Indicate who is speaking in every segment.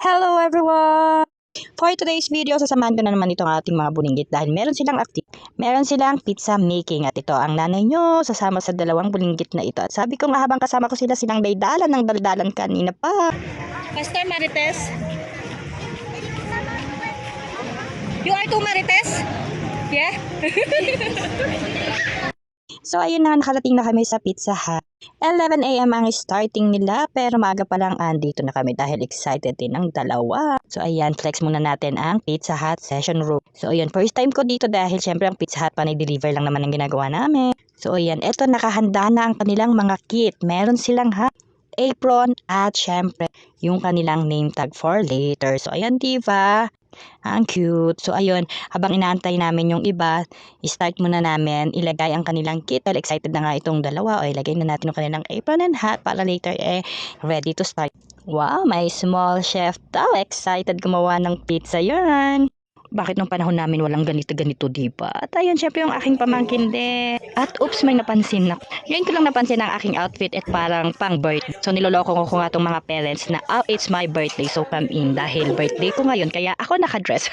Speaker 1: Hello everyone! For today's video, sasamahan ko na naman itong ating mga bulinggit dahil meron silang pizza making at ito ang nanay nyo sasama sa dalawang bulinggit na ito. At sabi ko nga habang kasama ko sila silang daydalan ng daldalan kanina pa. Pastor Marites? You are too Marites? Yeah? So ayun na, nakarating na kami sa Pizza Hut. 11 AM ang starting nila pero maaga pa lang andito na kami dahil excited din ang dalawa. So ayan, flex muna natin ang Pizza Hut session room. So ayan, first time ko dito dahil syempre ang Pizza Hut panay-deliver lang naman ang ginagawa namin. So ayan, eto nakahanda na ang kanilang mga kit. Meron silang apron at syempre yung kanilang name tag for later. So ayan, diba? Ang cute. So ayun, habang inaantay namin yung iba, start muna namin ilagay ang kanilang kit. Dahil excited na nga itong dalawa. O ilagay na natin yung kanilang apron and hat para later ready to start. Wow, may small chef daw. Excited gumawa ng pizza yan. Bakit nung panahon namin walang ganito-ganito, diba? At ayun, syempre yung aking pamangkin din. At oops, may napansin na. Ngayon ko lang napansin ang aking outfit at parang pang birthday. So niloloko ko nga itong mga parents na, oh, it's my birthday, so come in. Dahil birthday ko ngayon, kaya ako nakadress.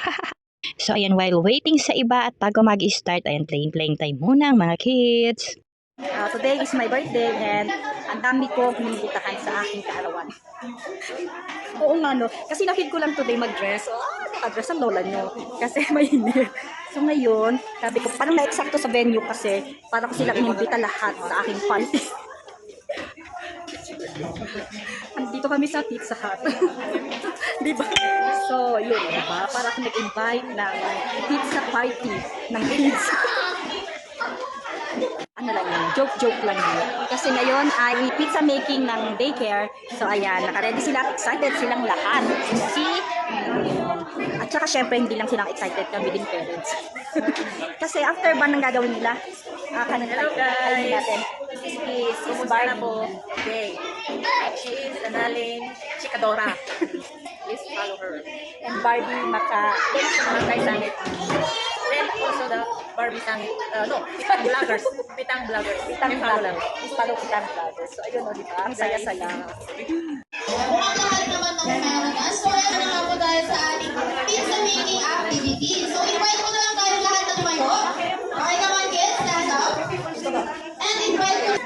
Speaker 1: So ayan, while waiting sa iba at bago mag-start, ayan, playing time muna ang mga kids. Today is my birthday and ang dami ko pinibutahan sa aking kaarawan. Oo nga no, kasi na-feel ko lang today mag-dress. Nakadress ang lola nyo kasi mainit. So ngayon, sabi ko parang na-eksakto sa venue kasi para ko silang inimbita lahat sa aking party. Andito kami sa Pizza Hut. Diba? So yun, diba? Para ako nag-invite ng pizza party ng kids. Ano lang yun, joke lang yun. Kasi ngayon ay pizza making ng daycare. So ayan, naka-ready sila, excited silang lahat. At saka syempre hindi lang silang excited, kami din parents. Kasi after ba nang gagawin nila? Hello guys! Natin. This is Barbie po. Okay. She is Analing Chikadora. Please follow her. And Barbie Makay Sangit. Then also the Barbie Sangit. Pitang Vloggers. Pitang Vloggers. Please follow Pitang Vloggers. So ayun o, diba? Ang saya-saya.
Speaker 2: Mukhang lahat naman ng meron. So ayan na nga po tayo sa ating pizza making activity. So invite ko na lang tayo lahat na tumayo. Okay naman kids, stand up. And invite ko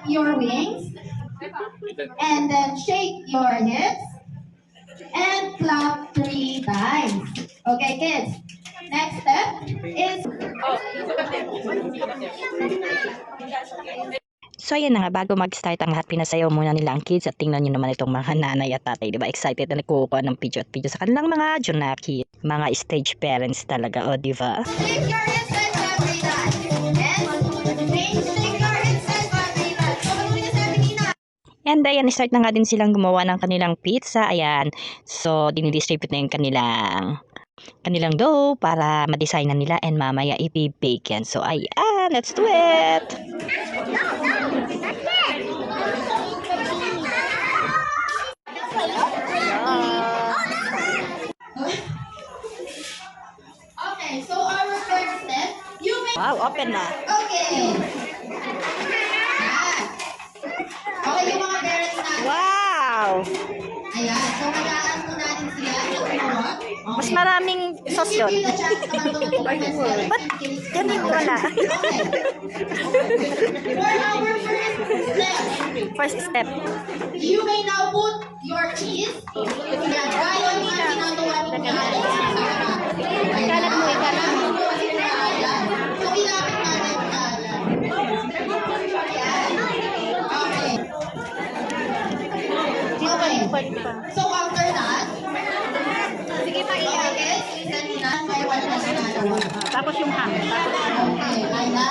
Speaker 2: your wings. And then shake your hips. And clap 3 times. Okay kids. Next step is...
Speaker 1: So ayan na nga, bago mag-start ang lahat, pinasayaw muna nila ang kids at tingnan nyo naman itong mga nanay at tatay, diba? Excited na nagkukuha ng video sa kanilang mga junaki, mga stage parents talaga, o diba?
Speaker 2: Shake your hips and clap 3 times. Yes? Shake your hips and clap 3 times. So, manunin na sa ating ina.
Speaker 1: And ayan, start na nga din silang gumawa ng kanilang pizza, ayan. So, dinidistribute na yung kanilang dough para ma-design na nila and mamaya i-bake yan. So, ayan, let's do it!
Speaker 2: Okay, so our first step, you may...
Speaker 1: Wow, open na.
Speaker 2: Okay. Okay, yung mga parents natin.
Speaker 1: Wow!
Speaker 2: Ayan, so kailangan po natin sila yung gumawa.
Speaker 1: Mas maraming sauce yun.
Speaker 2: Give you the chance naman to
Speaker 1: Ba't ganun wala?
Speaker 2: For our first step,
Speaker 1: First step.
Speaker 2: you may now put your cheese. Ayan, gaya yung mga ginagawa ninyo.
Speaker 1: Ikalat mo.
Speaker 2: Ayan. So, ilapit natin kalat. Okay. So, after that, sige pa iyan. Okay, listen mo na. May one na ginagawa.
Speaker 1: Tapos yung ham.
Speaker 2: Okay, ayan.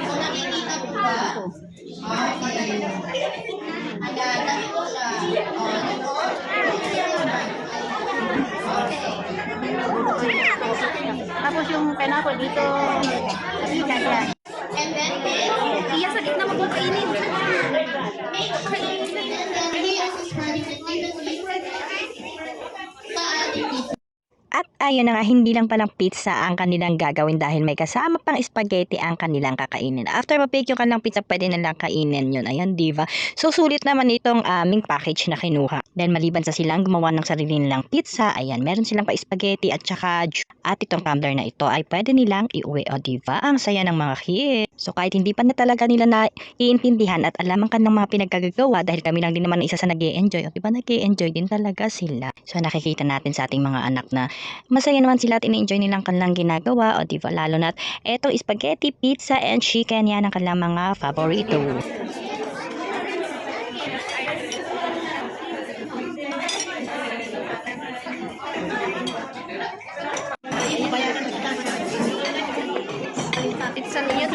Speaker 2: So, nakikita mo ba? Okay. Ayan, nakikita siya.
Speaker 1: Tapos yung pineapple dito.
Speaker 2: And then,
Speaker 1: Iya sa gitna mo kung kainin.
Speaker 2: make sure and then he is ready to leave it sa ating pizza.
Speaker 1: At ayun na nga, hindi lang palang pizza ang kanilang gagawin dahil may kasama pang spaghetti ang kanilang kakainin. After ma-bake yung kanilang pizza, pwede nilang kainin yun. Ayan, diva. So, sulit naman itong aming package na kinuha. Then, maliban sa silang gumawa ng sarili nilang pizza, ayan, meron silang pa spaghetti at saka at itong tumbler na ito ay pwede nilang iuwi. O, diva, ang saya ng mga kids. So, kahit hindi pa na talaga nila naiintindihan at alam ang kanilang mga pinagkagagawa dahil kami lang din naman isa sa nag-i-enjoy. O, diba, nag-i-enjoy din talaga sila. So, nakikita natin sa ating mga anak na masaya naman sila at in-enjoy nilang kanilang ginagawa. O, diba, lalo na etong spaghetti, pizza, and chicken, yan ang kanilang mga favorito.
Speaker 2: Pizza niyo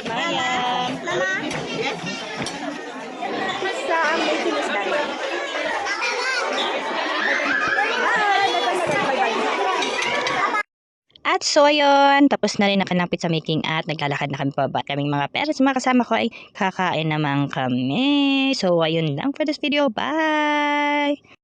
Speaker 1: Bayan.
Speaker 2: Saan may kinisdan?
Speaker 1: At so, ayun, tapos na rin ang kanilang pizza making at naglalakad na kami pababa. Kaming mga parents, mga kasama ko ay kakain naman kami. So, ayun lang for this video. Bye!